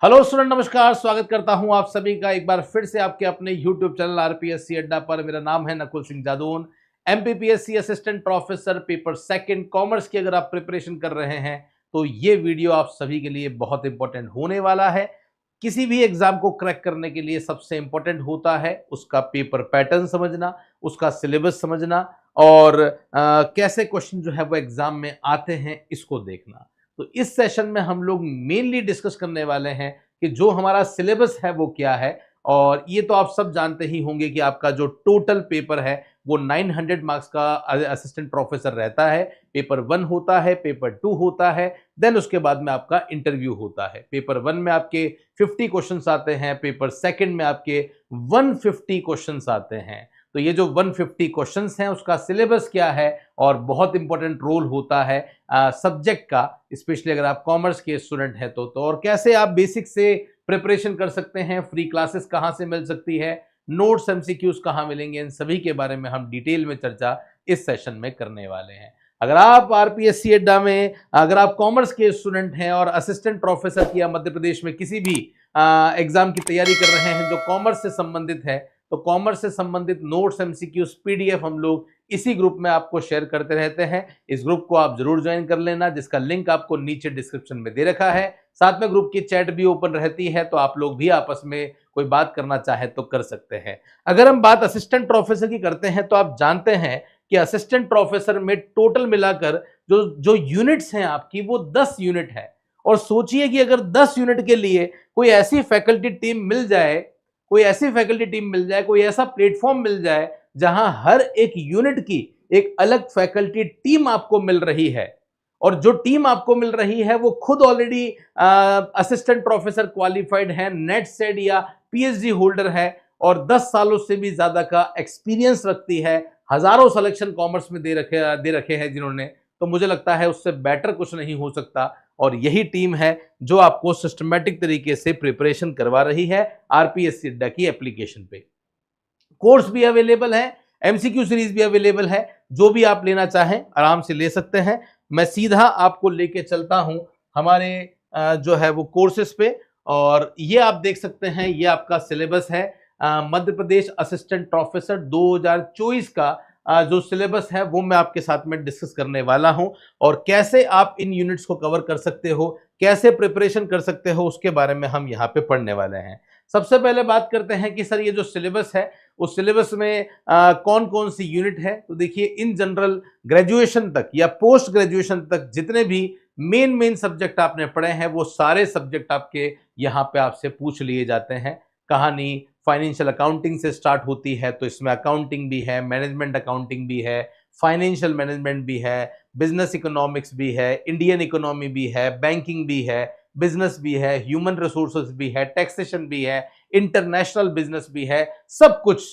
Hello student, नमस्कार। स्वागत करता हूं आप सभी का एक बार फिर से आपके अपने यूट्यूब चैनल आरपीएससी अड्डा पर। मेरा नाम है Nakul Singh Jadaun, MPPSC assistant professor paper second commerce की अगर आप प्रिपरेशन कर रहे हैं तो ये वीडियो आप सभी के लिए बहुत इंपॉर्टेंट होने वाला है। किसी भी एग्जाम को क्रैक करने के लिए सबसे इंपॉर्टेंट होता है उसका पेपर पैटर्न समझना, उसका सिलेबस समझना और कैसे क्वेश्चन जो है वो एग्जाम में आते हैं इसको देखना। तो इस सेशन में हम लोग मेनली डिस्कस करने वाले हैं कि जो हमारा सिलेबस है वो क्या है। और ये तो आप सब जानते ही होंगे कि आपका जो टोटल पेपर है वो 900 मार्क्स का असिस्टेंट प्रोफेसर रहता है। पेपर 1 होता है, पेपर 2 होता है, देन उसके बाद में आपका इंटरव्यू होता है। पेपर 1 में आपके 50 क्वेश्चंस आते हैं, पेपर सेकंड में आपके 150 क्वेश्चंस आते हैं। तो ये जो 150 क्वेश्चंस हैं उसका सिलेबस क्या है और बहुत इंपॉर्टेंट रोल होता है सब्जेक्ट का, स्पेशली अगर आप कॉमर्स के स्टूडेंट हैं तो और कैसे आप बेसिक से प्रिपरेशन कर सकते हैं, फ्री क्लासेस कहां से मिल सकती है, नोट्स एमसीक्यूज कहां मिलेंगे, इन सभी के बारे में हम डिटेल में चर्चा इस सेशन में करने वाले हैं। अगर आप आरपीएससी अड्डा में अगर आप कॉमर्स के स्टूडेंट हैं और असिस्टेंट प्रोफेसर की या मध्य प्रदेश में किसी भी एग्जाम की तैयारी कर रहे हैं जो कॉमर्स से संबंधित है, तो कॉमर्स से संबंधित नोट्स एमसीक्यूज पीडीएफ हम लोग इसी ग्रुप में आपको शेयर करते रहते हैं। इस ग्रुप को आप जरूर ज्वाइन कर लेना, जिसका लिंक आपको नीचे डिस्क्रिप्शन में दे रखा है। साथ में ग्रुप की चैट भी ओपन रहती है, तो आप लोग भी आपस में कोई बात करना चाहे तो कर सकते हैं। अगर हम बात असिस्टेंट प्रोफेसर की करते हैं तो आप जानते हैं कि असिस्टेंट प्रोफेसर में टोटल मिलाकर जो जो यूनिट्स हैं आपकी वो 10 यूनिट है। और सोचिए कि अगर 10 यूनिट के लिए कोई ऐसी फैकल्टी टीम मिल जाए, कोई ऐसा प्लेटफॉर्म मिल जाए जहां हर एक यूनिट की एक अलग फैकल्टी टीम आपको मिल रही है, और जो टीम आपको मिल रही है वो खुद ऑलरेडी असिस्टेंट प्रोफेसर क्वालिफाइड है, नेट सेट या पीएचडी होल्डर है और 10 सालों से भी ज्यादा का एक्सपीरियंस रखती है, हजारों सिलेक्शन कॉमर्स में दे रखे हैं जिन्होंने, तो मुझे लगता है उससे बेटर कुछ नहीं हो सकता। और यही टीम है जो आपको सिस्टमैटिक तरीके से प्रिपरेशन करवा रही है आरपीएससी अड्डा की एप्लीकेशन पे। कोर्स भी अवेलेबल है, एमसीक्यू सीरीज भी अवेलेबल है, जो भी आप लेना चाहें आराम से ले सकते हैं। मैं सीधा आपको लेके चलता हूं हमारे जो है वो कोर्सेस पे, और ये आप देख सकते हैं ये आपका सिलेबस है मध्य प्रदेश असिस्टेंट प्रोफेसर 2024 का जो सिलेबस है वो मैं आपके साथ में डिस्कस करने वाला हूं। और कैसे आप इन यूनिट्स को कवर कर सकते हो, कैसे प्रिपरेशन कर सकते हो, उसके बारे में हम यहाँ पे पढ़ने वाले हैं। सबसे पहले बात करते हैं कि सर ये जो सिलेबस है उस सिलेबस में कौन कौन सी यूनिट है। तो देखिए, इन जनरल ग्रेजुएशन तक या पोस्ट ग्रेजुएशन तक जितने भी मेन सब्जेक्ट आपने पढ़े हैं वो सारे सब्जेक्ट आपके यहाँ पे आपसे पूछ लिए जाते हैं। कहानी फाइनेंशियल अकाउंटिंग से स्टार्ट होती है, तो इसमें अकाउंटिंग भी है, मैनेजमेंट अकाउंटिंग भी है, फाइनेंशियल मैनेजमेंट भी है, बिजनेस इकोनॉमिक्स भी है, इंडियन इकोनॉमी भी है, बैंकिंग भी है, बिजनेस भी है, ह्यूमन रिसोर्सेज भी है, टैक्सेशन भी है, इंटरनेशनल बिजनेस भी है। सब कुछ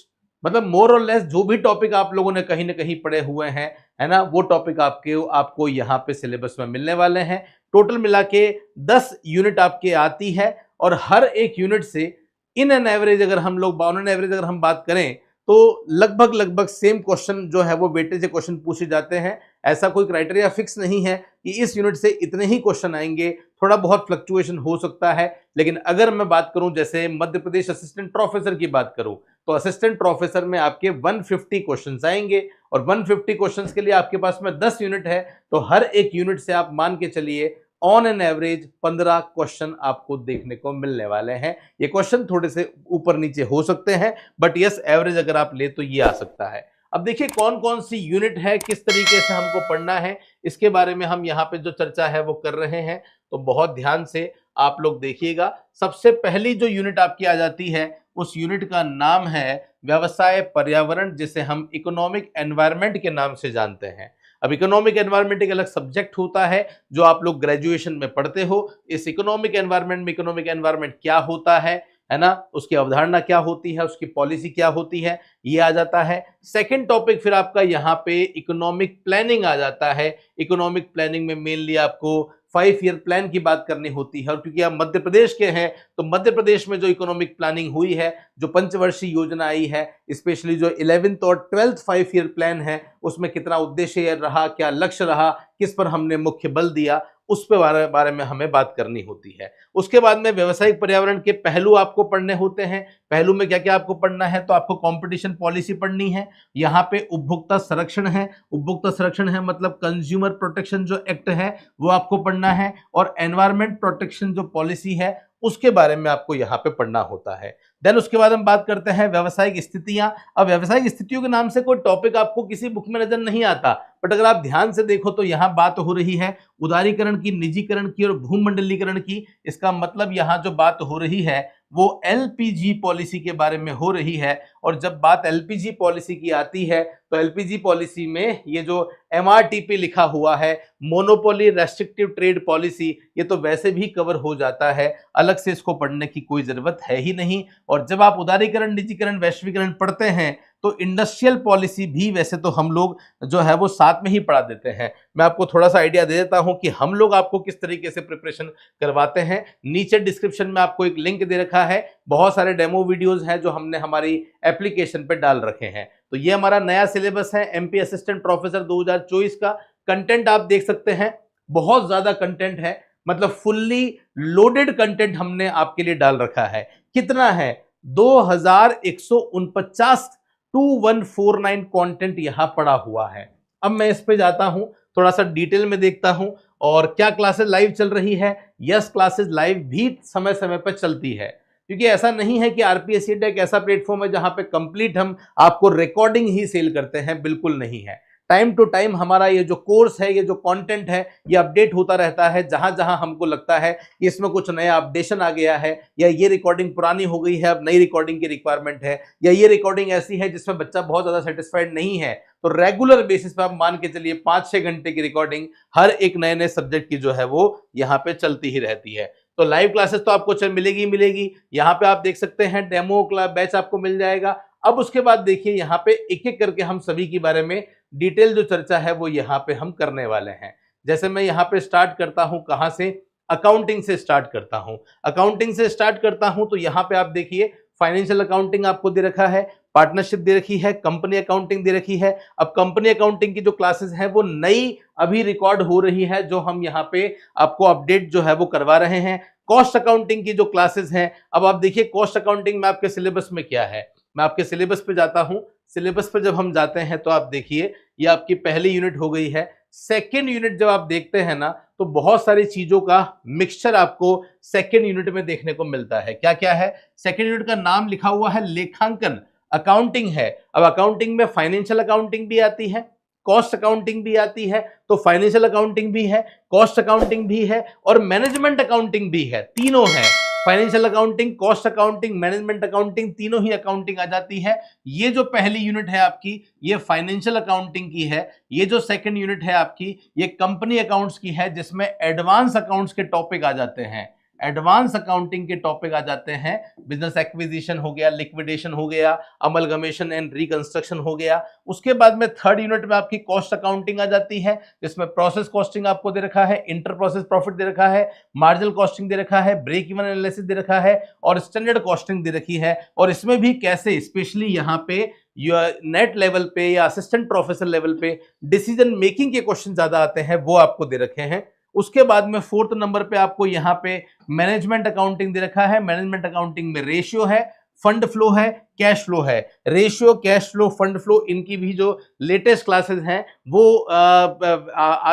मतलब मोर और लेस जो भी टॉपिक आप लोगों ने कहीं ना कहीं पढ़े हुए हैं, है ना, वो टॉपिक आपको यहाँ पे सिलेबस में मिलने वाले हैं। टोटल मिला के 10 यूनिट आपके आती है, और हर एक यूनिट से इन एन एवरेज अगर हम लोग ऑन एन एवरेज अगर हम बात करें तो लगभग सेम क्वेश्चन जो है वो वेटेज क्वेश्चन पूछे जाते हैं। ऐसा कोई क्राइटेरिया फिक्स नहीं है कि इस यूनिट से इतने ही क्वेश्चन आएंगे, थोड़ा बहुत फ्लक्चुएशन हो सकता है। लेकिन अगर मैं बात करूं जैसे मध्य प्रदेश असिस्टेंट प्रोफेसर की बात करूं तो असिस्टेंट प्रोफेसर में आपके 150 क्वेश्चंस आएंगे, और 150 क्वेश्चंस के लिए आपके पास में 10 यूनिट है, तो हर एक यूनिट से आप मान के चलिए ऑन एन एवरेज 15 क्वेश्चन आपको देखने को मिलने वाले हैं। ये क्वेश्चन थोड़े से ऊपर नीचे हो सकते हैं, बट यस एवरेज अगर आप ले तो ये आ सकता है। अब देखिए कौन कौन सी यूनिट है, किस तरीके से हमको पढ़ना है, इसके बारे में हम यहाँ पे जो चर्चा है वो कर रहे हैं, तो बहुत ध्यान से आप लोग देखिएगा। सबसे पहली जो यूनिट आपकी आ जाती है उस यूनिट का नाम है व्यवसाय पर्यावरण, जिसे हम इकोनॉमिक एनवायरनमेंट के नाम से जानते हैं। अब इकोनॉमिक एनवायरनमेंट एक अलग सब्जेक्ट होता है जो आप लोग ग्रेजुएशन में पढ़ते हो। इस इकोनॉमिक एनवायरनमेंट में इकोनॉमिक एनवायरनमेंट क्या होता है ना, उसकी अवधारणा क्या होती है, उसकी पॉलिसी क्या होती है, ये आ जाता है। सेकंड टॉपिक फिर आपका यहाँ पे इकोनॉमिक प्लानिंग आ जाता है। इकोनॉमिक प्लानिंग में मेनली आपको 5 ईयर प्लान की बात करनी होती है, और क्योंकि आप मध्य प्रदेश के हैं तो मध्य प्रदेश में जो इकोनॉमिक प्लानिंग हुई है, जो पंचवर्षीय योजना आई है, स्पेशली जो 11th और 12th 5 ईयर प्लान है, उसमें कितना उद्देश्य रहा, क्या लक्ष्य रहा, किस पर हमने मुख्य बल दिया, उस पे बारे में हमें बात करनी होती है। उसके बाद में व्यावसायिक पर्यावरण के पहलू आपको पढ़ने होते हैं। पहलू में क्या क्या आपको पढ़ना है, तो आपको कंपटीशन पॉलिसी पढ़नी है, यहाँ पे उपभोक्ता संरक्षण है, उपभोक्ता संरक्षण है मतलब कंज्यूमर प्रोटेक्शन जो एक्ट है वो आपको पढ़ना है, और एनवायरमेंट प्रोटेक्शन जो पॉलिसी है उसके बारे में आपको यहाँ पे पढ़ना होता है। देन उसके बाद हम बात करते हैं व्यावसायिक स्थितियां। अब व्यावसायिक स्थितियों के नाम से कोई टॉपिक आपको किसी बुक में नजर नहीं आता, बट अगर आप ध्यान से देखो तो यहाँ बात हो रही है उदारीकरण की, निजीकरण की और भूमंडलीकरण की। इसका मतलब यहाँ जो बात हो रही है वो एलपीजी पॉलिसी के बारे में हो रही है। और जब बात एलपीजी पॉलिसी की आती है तो एलपीजी पॉलिसी में ये जो एमआरटीपी लिखा हुआ है, मोनोपोली रेस्ट्रिक्टिव ट्रेड पॉलिसी, ये तो वैसे भी कवर हो जाता है, अलग से इसको पढ़ने की कोई जरूरत है ही नहीं। और जब आप उदारीकरण, निजीकरण, वैश्वीकरण पढ़ते हैं तो इंडस्ट्रियल पॉलिसी भी वैसे तो हम लोग जो है वो साथ में ही पढ़ा देते हैं। मैं आपको थोड़ा सा आइडिया दे देता हूं कि हम लोग आपको किस तरीके से प्रिपरेशन करवाते हैं। नीचे डिस्क्रिप्शन में आपको एक लिंक दे रखा है, बहुत सारे डेमो वीडियोस हैं जो हमने हमारी एप्लीकेशन पे डाल रखे हैं। तो ये हमारा नया सिलेबस है एमपी असिस्टेंट प्रोफेसर 2024 का। कंटेंट आप देख सकते हैं, बहुत ज्यादा कंटेंट है, मतलब फुल्ली लोडेड कंटेंट हमने आपके लिए डाल रखा है। कितना है? 2149 2149 कंटेंट यहां पड़ा हुआ है। अब मैं इस पे जाता हूं, थोड़ा सा डिटेल में देखता हूं और क्या क्लासेस लाइव चल रही है। यस, क्लासेस लाइव भी समय समय पर चलती है, क्योंकि ऐसा नहीं है कि आरपीएससी एक ऐसा प्लेटफॉर्म है जहां पे कंप्लीट हम आपको रिकॉर्डिंग ही सेल करते हैं, बिल्कुल नहीं है। टाइम टू टाइम हमारा ये जो कोर्स है, ये जो कंटेंट है, ये अपडेट होता रहता है। जहां जहां हमको लगता है कि इसमें कुछ नया अपडेशन आ गया है, या ये रिकॉर्डिंग पुरानी हो गई है, अब नई रिकॉर्डिंग की रिक्वायरमेंट है, या ये रिकॉर्डिंग ऐसी है जिसमें बच्चा बहुत ज्यादा सेटिस्फाइड नहीं है, तो रेगुलर बेसिस पे आप मान के चलिए 5-6 घंटे की रिकॉर्डिंग हर एक नए नए सब्जेक्ट की जो है वो यहाँ पे चलती ही रहती है। तो लाइव क्लासेस तो आपको मिलेगी मिलेगी। यहाँ पे आप देख सकते हैं डेमो बैच आपको मिल जाएगा। अब उसके बाद देखिए यहाँ पे एक एक करके हम सभी के बारे में डिटेल जो चर्चा है वो यहाँ पे हम करने वाले हैं। जैसे मैं यहाँ पे स्टार्ट करता हूँ, कहाँ से? अकाउंटिंग से स्टार्ट करता हूँ। अकाउंटिंग से स्टार्ट करता हूँ तो यहाँ पे आप देखिए फाइनेंशियल अकाउंटिंग आपको दे रखा है, पार्टनरशिप दे रखी है, कंपनी अकाउंटिंग दे रखी है। अब कंपनी अकाउंटिंग की जो क्लासेस है वो नई अभी रिकॉर्ड हो रही है, जो हम यहाँ पे आपको अपडेट जो है वो करवा रहे हैं। कॉस्ट अकाउंटिंग की जो क्लासेस हैं, अब आप देखिए कॉस्ट अकाउंटिंग में आपके सिलेबस में क्या है। मैं आपके सिलेबस पे जाता हूं। सिलेबस पे जब हम जाते हैं तो आप देखिए ये आपकी पहली यूनिट हो गई है। सेकेंड यूनिट जब आप देखते हैं ना तो बहुत सारी चीजों का मिक्सचर आपको सेकेंड यूनिट में देखने को मिलता है। क्या क्या है? सेकेंड यूनिट का नाम लिखा हुआ है लेखांकन, अकाउंटिंग है। अब अकाउंटिंग में फाइनेंशियल अकाउंटिंग भी आती है, कॉस्ट अकाउंटिंग भी आती है, तो फाइनेंशियल अकाउंटिंग भी है, कॉस्ट अकाउंटिंग भी है और मैनेजमेंट अकाउंटिंग भी है। तीनों है, financial accounting, cost accounting, management accounting, तीनों ही अकाउंटिंग आ जाती है। ये जो पहली यूनिट है आपकी ये फाइनेंशियल अकाउंटिंग की है। ये जो सेकंड यूनिट है आपकी ये कंपनी अकाउंट्स की है, जिसमें एडवांस अकाउंट्स के टॉपिक आ जाते हैं। एडवांस अकाउंटिंग के टॉपिक आ जाते हैं। बिजनेस एक्विजिशन हो गया, लिक्विडेशन हो गया, अमलगमेशन एंड रिकंस्ट्रक्शन हो गया। उसके बाद में थर्ड यूनिट में आपकी कॉस्ट अकाउंटिंग आ जाती है, जिसमें प्रोसेस कॉस्टिंग आपको दे रखा है, इंटर प्रोसेस प्रॉफिट दे रखा है, मार्जिनल कॉस्टिंग दे रखा है, ब्रेक इवन एनालिसिस दे रखा है और स्टैंडर्ड कॉस्टिंग दे रखी है। और इसमें भी कैसे स्पेशली यहाँ पे नेट लेवल पे या असिस्टेंट प्रोफेसर लेवल पे डिसीजन मेकिंग के क्वेश्चन ज्यादा आते हैं, वो आपको दे रखे हैं। उसके बाद में फोर्थ नंबर पे आपको यहाँ पे मैनेजमेंट अकाउंटिंग दे रखा है। मैनेजमेंट अकाउंटिंग में रेशियो है, फंड फ्लो है, कैश फ्लो है। Ratio, cash flow, fund flow, इनकी भी जो लेटेस्ट क्लासेस हैं वो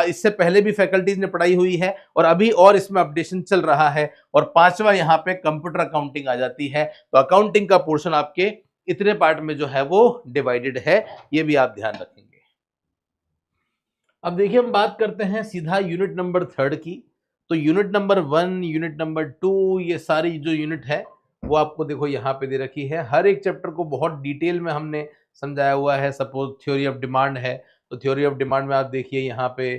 इससे पहले भी फैकल्टीज ने पढ़ाई हुई है और अभी और इसमें अपडेशन चल रहा है। और पांचवा यहाँ पे कंप्यूटर अकाउंटिंग आ जाती है। तो अकाउंटिंग का पोर्शन आपके इतने पार्ट में जो है वो डिवाइडेड है, ये भी आप ध्यान रखेंगे। अब देखिए हम बात करते हैं सीधा यूनिट नंबर 3 की। तो यूनिट नंबर 1, यूनिट नंबर 2, ये सारी जो यूनिट है वो आपको देखो यहाँ पे दे रखी है। हर एक चैप्टर को बहुत डिटेल में हमने समझाया हुआ है। सपोज थ्योरी ऑफ डिमांड है तो थ्योरी ऑफ डिमांड में आप देखिए यहाँ पे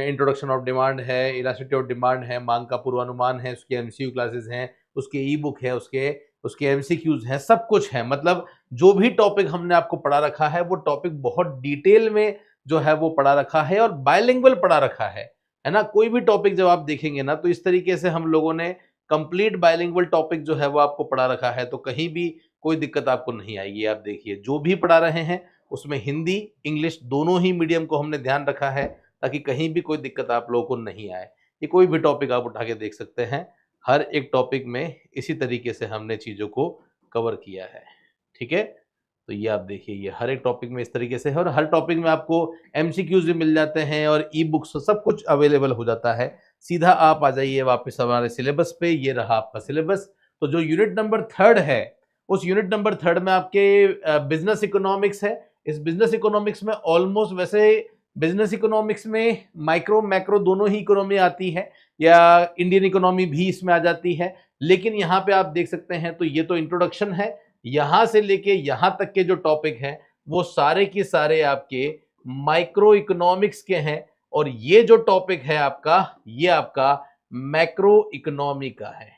इंट्रोडक्शन ऑफ डिमांड है, इलास्टिसिटी ऑफ डिमांड है, मांग का पूर्वानुमान है, उसके एमसीक्यू क्लासेस हैं, उसके ई बुक है, उसके एमसीक्यूज हैं, सब कुछ है। मतलब जो भी टॉपिक हमने आपको पढ़ा रखा है वो टॉपिक बहुत डिटेल में जो है वो पढ़ा रखा है और बायलिंगुअल पढ़ा रखा है ना। कोई भी टॉपिक जब आप देखेंगे ना तो इस तरीके से हम लोगों ने कंप्लीट बायलिंगुअल टॉपिक जो है वो आपको पढ़ा रखा है, तो कहीं भी कोई दिक्कत आपको नहीं आएगी। आप देखिए जो भी पढ़ा रहे हैं उसमें हिंदी इंग्लिश दोनों ही मीडियम को हमने ध्यान रखा है। ताकि कहीं भी कोई दिक्कत आप लोगों को नहीं आए। ये कोई भी टॉपिक आप उठा के देख सकते हैं, हर एक टॉपिक में इसी तरीके से हमने चीज़ों को कवर किया है, ठीक है। तो ये आप देखिए, ये हर एक टॉपिक में इस तरीके से है और हर टॉपिक में आपको एमसीक्यूज भी मिल जाते हैं और ई बुक्स सब कुछ अवेलेबल हो जाता है। सीधा आप आ जाइए वापस हमारे सिलेबस पे, ये रहा आपका सिलेबस। तो जो यूनिट नंबर 3 है, उस यूनिट नंबर 3 में आपके बिजनेस इकोनॉमिक्स है। इस बिजनेस इकोनॉमिक्स में ऑलमोस्ट, वैसे बिजनेस इकोनॉमिक्स में माइक्रो मैक्रो दोनों ही इकोनॉमी आती है या इंडियन इकोनॉमी भी इसमें आ जाती है, लेकिन यहाँ पे आप देख सकते हैं तो ये तो इंट्रोडक्शन है। यहां से लेके यहां तक के जो टॉपिक हैं वो सारे के सारे आपके माइक्रो इकोनॉमिक्स के हैं और ये जो टॉपिक है आपका, ये आपका मैक्रो इकोनॉमी का है।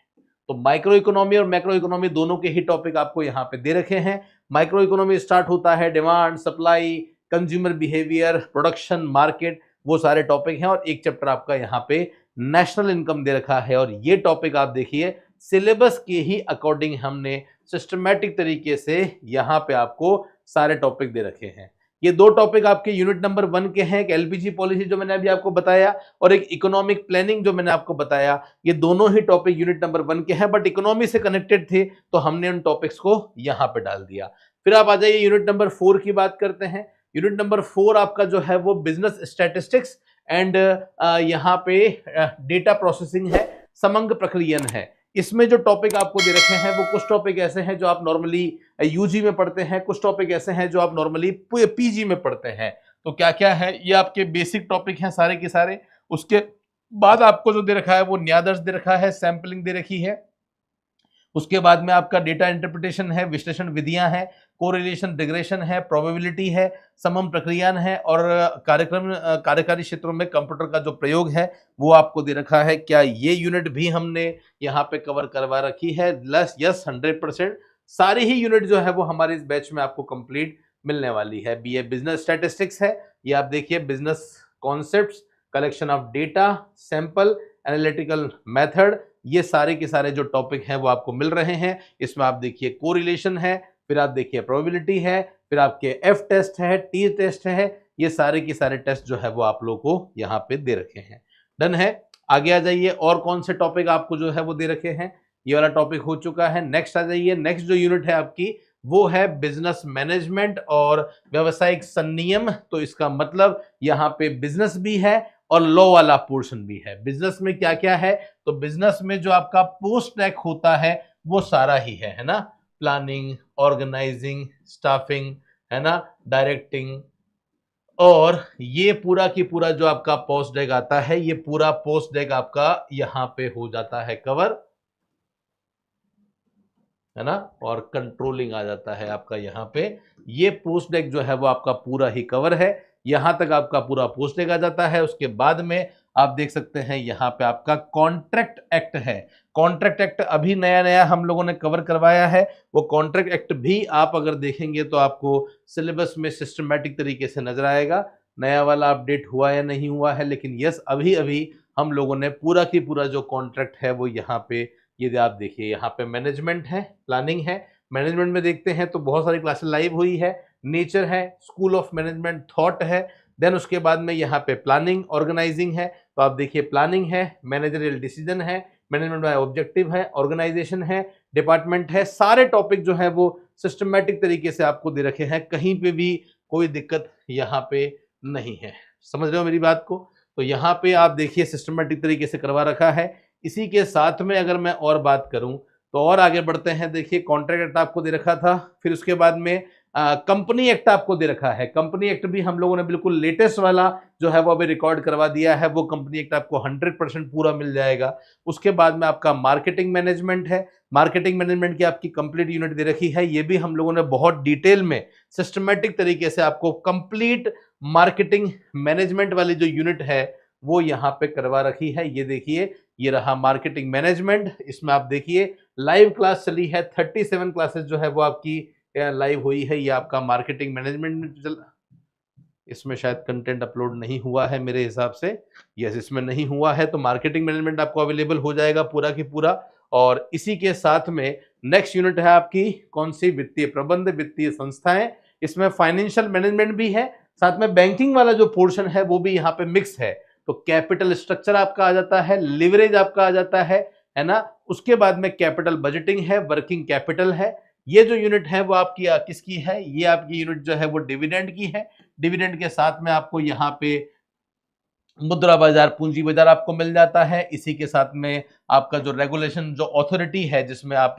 तो माइक्रो इकोनॉमी और मैक्रो इकोनॉमी दोनों के ही टॉपिक आपको यहाँ पे दे रखे हैं। माइक्रो इकोनॉमी स्टार्ट होता है demand, supply, consumer behaviour, production, market, वो सारे टॉपिक हैं और एक चैप्टर आपका यहाँ पे नेशनल इनकम दे रखा है। और ये टॉपिक आप देखिए सिलेबस के ही अकॉर्डिंग हमने सिस्टमैटिक तरीके से यहाँ पे आपको सारे टॉपिक दे रखे हैं। ये दो टॉपिक आपके यूनिट नंबर 1 के हैं, एक एलपीजी पॉलिसी जो मैंने अभी आपको बताया और एक इकोनॉमिक प्लानिंग जो मैंने आपको बताया। ये दोनों ही टॉपिक यूनिट नंबर 1 के हैं बट इकोनॉमी से कनेक्टेड थे तो हमने उन टॉपिक्स को यहाँ पे डाल दिया। फिर आप आ जाइए यूनिट नंबर 4 की बात करते हैं। यूनिट नंबर 4 आपका जो है वो बिजनेस स्टैटिस्टिक्स एंड यहाँ पे डेटा प्रोसेसिंग है, समग्र प्रक्रियन है। इसमें जो टॉपिक आपको दे रखे हैं वो कुछ टॉपिक ऐसे हैं जो आप नॉर्मली यूजी में पढ़ते हैं, कुछ टॉपिक ऐसे हैं जो आप नॉर्मली पीजी में पढ़ते हैं। तो क्या क्या है, ये आपके बेसिक टॉपिक हैं सारे के सारे। उसके बाद आपको जो दे रखा है वो न्यायाधर्ष दे रखा है, सैंपलिंग दे रखी है। उसके बाद में आपका डेटा इंटरप्रिटेशन है, विश्लेषण विधियां हैं, कोरिलेशन रिग्रेशन है, प्रोबेबिलिटी है, समम प्रक्रियान है और कार्यकारी क्षेत्रों में कंप्यूटर का जो प्रयोग है वो आपको दे रखा है। क्या ये यूनिट भी हमने यहाँ पे कवर करवा रखी है? यस 100%। सारी ही यूनिट जो है वो हमारे इस बैच में आपको कंप्लीट मिलने वाली है। बी ए बिजनेस स्टैटिस्टिक्स है, ये आप देखिए business concepts, collection of data, sample, analytical method, ये सारे के सारे जो टॉपिक हैं वो आपको मिल रहे हैं। इसमें आप देखिए कोरिलेशन है, फिर आप देखिए प्रोबेबिलिटी है, फिर आपके एफ टेस्ट है, टी टेस्ट है, ये सारे के सारे टेस्ट जो है वो आप लोगों को यहाँ पे दे रखे हैं। डन है, आगे आ जाइए। और कौन से टॉपिक आपको जो है वो दे रखे हैं? ये वाला टॉपिक हो चुका है। नेक्स्ट आ जाइए। नेक्स्ट जो यूनिट है आपकी वो है बिजनेस मैनेजमेंट और व्यावसायिक संनियम। तो इसका मतलब यहाँ पे बिजनेस भी है और लॉ वाला पोर्शन भी है। बिजनेस में क्या क्या है? तो बिजनेस में जो आपका पोस्ट टैक होता है वो सारा ही है ना, प्लानिंग, ऑर्गेनाइजिंग, स्टाफिंग, है ना, डायरेक्टिंग, और ये पूरा की पूरा जो आपका पोस्ट डेक आता है, ये पूरा पोस्ट डेक आपका यहां पे हो जाता है कवर, है ना, और कंट्रोलिंग आ जाता है आपका यहाँ पे। ये पोस्ट डेक जो है वो आपका पूरा ही कवर है, यहां तक आपका पूरा पोस्ट डेक आ जाता है। उसके बाद में आप देख सकते हैं यहाँ पे आपका कॉन्ट्रैक्ट एक्ट है। कॉन्ट्रैक्ट एक्ट अभी नया नया हम लोगों ने कवर करवाया है। वो कॉन्ट्रैक्ट एक्ट भी आप अगर देखेंगे तो आपको सिलेबस में सिस्टमैटिक तरीके से नजर आएगा। नया वाला अपडेट हुआ या नहीं हुआ है, लेकिन यस अभी अभी हम लोगों ने पूरा की पूरा जो कॉन्ट्रैक्ट है वो यहाँ पे, ये आप देखिए यहाँ पे मैनेजमेंट है, प्लानिंग है। मैनेजमेंट में देखते हैं तो बहुत सारी क्लासेस लाइव हुई है। नेचर है, स्कूल ऑफ मैनेजमेंट थॉट है, देन उसके बाद में यहाँ पे प्लानिंग, ऑर्गेनाइजिंग है। तो आप देखिए प्लानिंग है, मैनेजरियल डिसीजन है, मैनेजमेंट बाय ऑब्जेक्टिव है, ऑर्गेनाइजेशन है, डिपार्टमेंट है। सारे टॉपिक जो है वो सिस्टमैटिक तरीके से आपको दे रखे हैं, कहीं पे भी कोई दिक्कत यहाँ पे नहीं है। समझ रहे हो मेरी बात को? तो यहाँ पे आप देखिए सिस्टमैटिक तरीके से करवा रखा है। इसी के साथ में अगर मैं और बात करूं तो और आगे बढ़ते हैं। देखिए कॉन्ट्रैक्ट एक्ट आपको दे रखा था, फिर उसके बाद में कंपनी एक्ट आपको दे रखा है। कंपनी एक्ट भी हम लोगों ने बिल्कुल लेटेस्ट वाला जो है वो अभी रिकॉर्ड करवा दिया है। वो कंपनी एक्ट आपको 100% पूरा मिल जाएगा। उसके बाद में आपका मार्केटिंग मैनेजमेंट है। मार्केटिंग मैनेजमेंट की आपकी कंप्लीट यूनिट दे रखी है। ये भी हम लोगों ने बहुत डिटेल में सिस्टमैटिक तरीके से आपको कंप्लीट मार्केटिंग मैनेजमेंट वाली जो यूनिट है वो यहाँ पे करवा रखी है। ये देखिए, ये रहा मार्केटिंग मैनेजमेंट। इसमें आप देखिए लाइव क्लास चली है, 37 क्लासेस जो है वो आपकी लाइव हुई है। ये आपका मार्केटिंग मैनेजमेंट इसमें शायद कंटेंट अपलोड नहीं हुआ है मेरे हिसाब से। यस, इसमें नहीं हुआ है तो मार्केटिंग मैनेजमेंट आपको अवेलेबल हो जाएगा पूरा की पूरा। और इसी के साथ में नेक्स्ट यूनिट है आपकी कौन सी? वित्तीय प्रबंध, वित्तीय संस्थाएं। इसमें फाइनेंशियल मैनेजमेंट भी है, साथ में बैंकिंग वाला जो पोर्शन है वो भी यहाँ पे मिक्स है। तो कैपिटल स्ट्रक्चर आपका आ जाता है, लिवरेज आपका आ जाता है ना। उसके बाद में कैपिटल बजटिंग है, वर्किंग कैपिटल है। ये जो यूनिट है वो आपकी किसकी है, ये आपकी यूनिट जो है वो डिविडेंड की है। डिविडेंड के साथ में आपको यहाँ पे मुद्रा बाजार, पूंजी बाजार आपको मिल जाता है। इसी के साथ में आपका जो रेगुलेशन जो अथॉरिटी है, जिसमें आप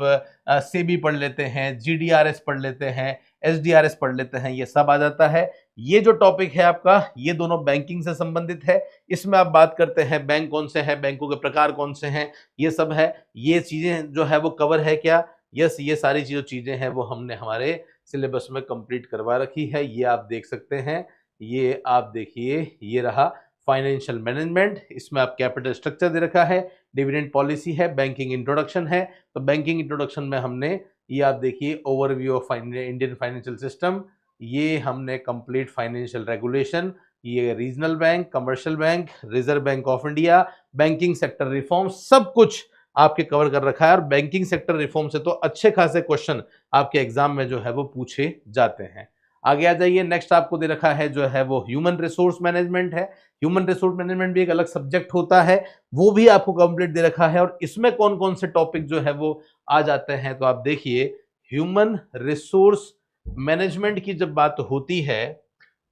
सेबी पढ़ लेते हैं, जीडीआरएस पढ़ लेते हैं, एसडीआरएस पढ़ लेते हैं, ये सब आ जाता है। ये जो टॉपिक है आपका, ये दोनों बैंकिंग से संबंधित है। इसमें आप बात करते हैं बैंक कौन से हैं, बैंकों के प्रकार कौन से हैं, ये सब है। ये चीजें जो है वो कवर है क्या? यस, ये सारी जो चीजें हैं वो हमने हमारे सिलेबस में कंप्लीट करवा रखी है। ये आप देख सकते हैं, ये आप देखिए, ये रहा फाइनेंशियल मैनेजमेंट। इसमें आप कैपिटल स्ट्रक्चर दे रखा है, डिविडेंड पॉलिसी है, बैंकिंग इंट्रोडक्शन है। तो बैंकिंग इंट्रोडक्शन में हमने ये आप देखिए overview of Indian financial system, ये हमने कंप्लीट फाइनेंशियल रेगुलेशन, ये regional bank, commercial bank, reserve bank of India, banking sector reform, सब कुछ आपके कवर कर रखा है। और बैंकिंग सेक्टर रिफॉर्म से तो अच्छे खासे क्वेश्चन आपके एग्जाम में जो है वो पूछे जाते हैं। आगे आ जाइए, नेक्स्ट आपको दे रखा है जो है वो ह्यूमन रिसोर्स मैनेजमेंट है। ह्यूमन रिसोर्स मैनेजमेंट भी एक अलग सब्जेक्ट होता है, वो भी आपको कंप्लीट दे रखा है। और इसमें कौन कौन से टॉपिक जो है वो आ जाते हैं, तो आप देखिए ह्यूमन रिसोर्स मैनेजमेंट की जब बात होती है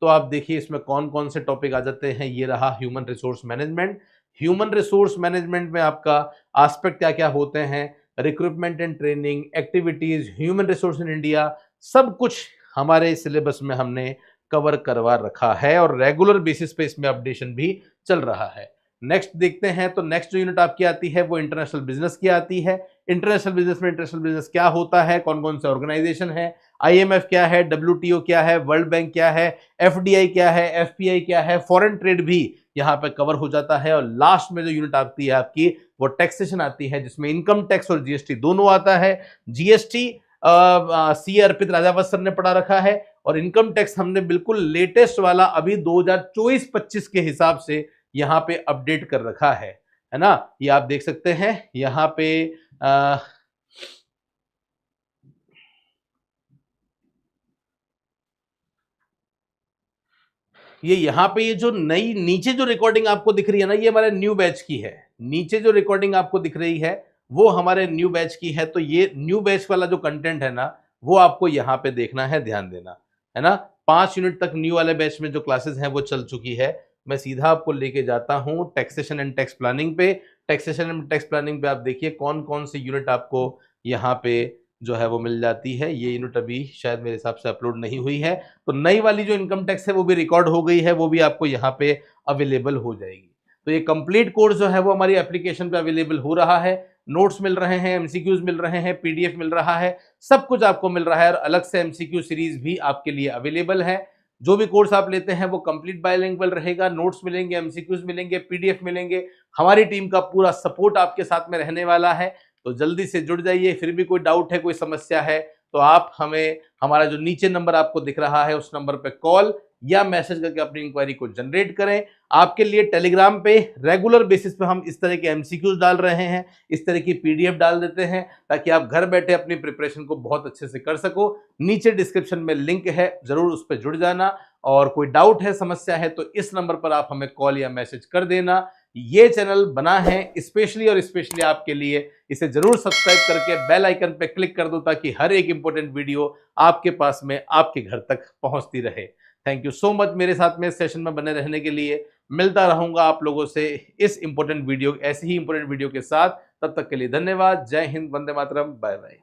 तो आप देखिए इसमें कौन कौन से टॉपिक आ जाते हैं। ये रहा human resource management. Human resource management में आपका एस्पेक्ट क्या क्या होते हैं, recruitment and training, activities, human resource in India, सब कुछ हमारे सिलेबस में हमने कवर करवा रखा है और रेगुलर बेसिस पे इसमें अपडेशन भी चल रहा है। नेक्स्ट देखते हैं, तो नेक्स्ट जो यूनिट आपकी आती है वो इंटरनेशनल बिजनेस की आती है। इंटरनेशनल बिजनेस में इंटरनेशनल बिजनेस क्या होता है, कौन कौन से ऑर्गेनाइजेशन है, आईएमएफ क्या है, डब्ल्यूटीओ क्या है, वर्ल्ड बैंक क्या है, एफडीआई क्या है, एफपीआई क्या है, फॉरेन ट्रेड भी यहाँ पे कवर हो जाता है। और लास्ट में जो यूनिट आती है आपकी वो टैक्सेशन आती है, जिसमें इनकम टैक्स और जीएसटी दोनों आता है। जीएसटी सी अर्पित राजावत सर ने पढ़ा रखा है और इनकम टैक्स हमने बिल्कुल लेटेस्ट वाला अभी 2024-25 के हिसाब से यहाँ पे अपडेट कर रखा है ना। ये आप देख सकते हैं यहाँ पे ये यहाँ पे ये जो नई नीचे जो रिकॉर्डिंग आपको दिख रही है ना, ये हमारे न्यू बैच की है। नीचे जो रिकॉर्डिंग आपको दिख रही है वो हमारे न्यू बैच की है। तो ये न्यू बैच वाला जो कंटेंट है ना, वो आपको यहाँ पे देखना है, ध्यान देना है ना। 5 यूनिट तक न्यू वाले बैच में जो क्लासेस हैं वो चल चुकी है। मैं सीधा आपको लेके जाता हूँ टैक्सेशन एंड टैक्स प्लानिंग पे। टैक्सेशन एंड टैक्स प्लानिंग पे आप देखिए कौन कौन सी यूनिट आपको यहाँ पे जो है वो मिल जाती है। ये यूनिट अभी शायद मेरे हिसाब से अपलोड नहीं हुई है, तो नई वाली जो इनकम टैक्स है वो भी रिकॉर्ड हो गई है, वो भी आपको यहाँ पे अवेलेबल हो जाएगी। तो ये कंप्लीट कोर्स जो है वो हमारी एप्लीकेशन पे अवेलेबल हो रहा है। नोट्स मिल रहे हैं, एमसीक्यूज मिल रहे हैं, पीडीएफ मिल रहा है, सब कुछ आपको मिल रहा है। और अलग से एमसीक्यू सीरीज भी आपके लिए अवेलेबल है। जो भी कोर्स आप लेते हैं वो कंप्लीट बायलिंगुअल रहेगा, नोट्स मिलेंगे, एमसीक्यूज मिलेंगे, पीडीएफ मिलेंगे। हमारी टीम का पूरा सपोर्ट आपके साथ में रहने वाला है, तो जल्दी से जुड़ जाइए। फिर भी कोई डाउट है, कोई समस्या है, तो आप हमें हमारा जो नीचे नंबर आपको दिख रहा है उस नंबर पे कॉल या मैसेज करके अपनी इंक्वायरी को जनरेट करें। आपके लिए टेलीग्राम पे रेगुलर बेसिस पे हम इस तरह के एमसीक्यूज डाल रहे हैं, इस तरह की पीडीएफ डाल देते हैं, ताकि आप घर बैठे अपनी प्रिपरेशन को बहुत अच्छे से कर सको। नीचे डिस्क्रिप्शन में लिंक है, जरूर उस पर जुड़ जाना। और कोई डाउट है, समस्या है, तो इस नंबर पर आप हमें कॉल या मैसेज कर देना। ये चैनल बना है स्पेशली और स्पेशली आपके लिए, इसे जरूर सब्सक्राइब करके बेल आइकन पे क्लिक कर दो, ताकि हर एक इंपॉर्टेंट वीडियो आपके पास में आपके घर तक पहुंचती रहे। थैंक यू सो मच मेरे साथ में इस सेशन में बने रहने के लिए। मिलता रहूंगा आप लोगों से इस इंपॉर्टेंट वीडियो, ऐसी ही इंपॉर्टेंट वीडियो के साथ। तब तक के लिए धन्यवाद। जय हिंद, वंदे मातरम, बाय बाय।